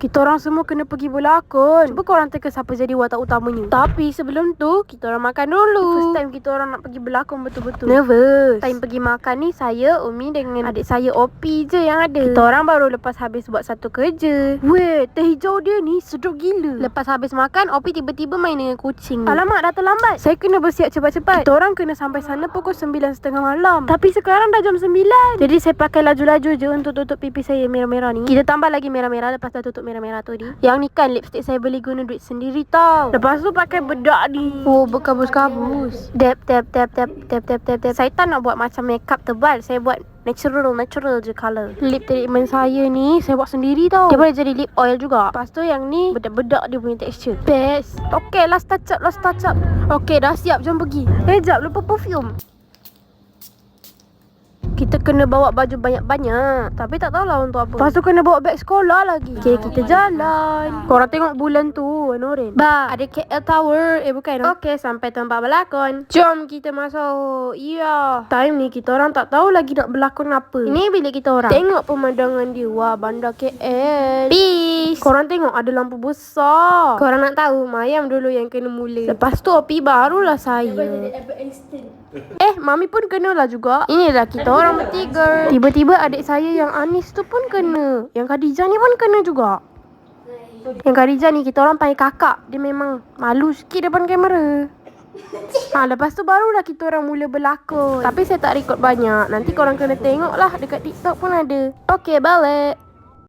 Kita orang semua kena pergi berlakon. Cuba korang teka siapa jadi watak utamanya. Tapi sebelum tu, kita orang makan dulu. First time kita orang nak pergi berlakon betul-betul. Nervous. Time pergi makan ni, saya, Umi dengan adik saya Opi je yang ada. Kita orang baru lepas habis buat satu kerja. Weh, teh hijau dia ni sedap gila. Lepas habis makan, Opi tiba-tiba main dengan kucing. Alamak, dah terlambat. Saya kena bersiap cepat-cepat. Kita orang kena sampai sana pukul 9:30 malam. Tapi sekarang dah jam 9. Jadi saya pakai laju-laju je untuk tutup pipi saya merah-merah ni. Kita tambah lagi merah-merah lepas dah tutup merah-merah tu ni. Yang ni kan lipstick saya beli guna duit sendiri tau. Lepas tu pakai bedak ni. Oh, berkabus-kabus. Tap. Saya tak nak buat macam makeup tebal. Saya buat natural je colour. Lip treatment saya ni saya buat sendiri tau. Dia boleh jadi lip oil juga. Lepas tu yang ni bedak-bedak dia punya texture. Best. Okay, last touch up. Okay, dah siap, jom pergi. Jap, lupa perfume. Kita kena bawa baju banyak-banyak. Tapi tak tahulah untuk apa. Lepas tu kena bawa beg sekolah lagi. Okay, kita jalan. Korang tengok bulan tu warna oren. Ada KL Tower. Bukan. Okay, sampai tempat berlakon. Jom kita masuk. Ya. Time ni kita orang tak tahu lagi nak berlakon apa. Ini bilik kita orang. Tengok pemandangan dia. Wah, bandar KL. Peace. Korang tengok ada lampu besar. Korang nak tahu, Mayam dulu yang kena mula. Lepas tu Opi, barulah saya. Mami pun kenalah juga. Inilah kita orang bertiga. Tiba-tiba adik saya yang Anis tu pun kena. Yang Khadijah ni pun kena juga. Yang Khadijah ni kita orang panggil kakak. Dia memang malu sikit depan kamera. Lepas tu barulah kita orang mula berlakon. Tapi saya tak rekod banyak. Nanti korang kena tengok lah. Dekat TikTok pun ada. Okay, balik.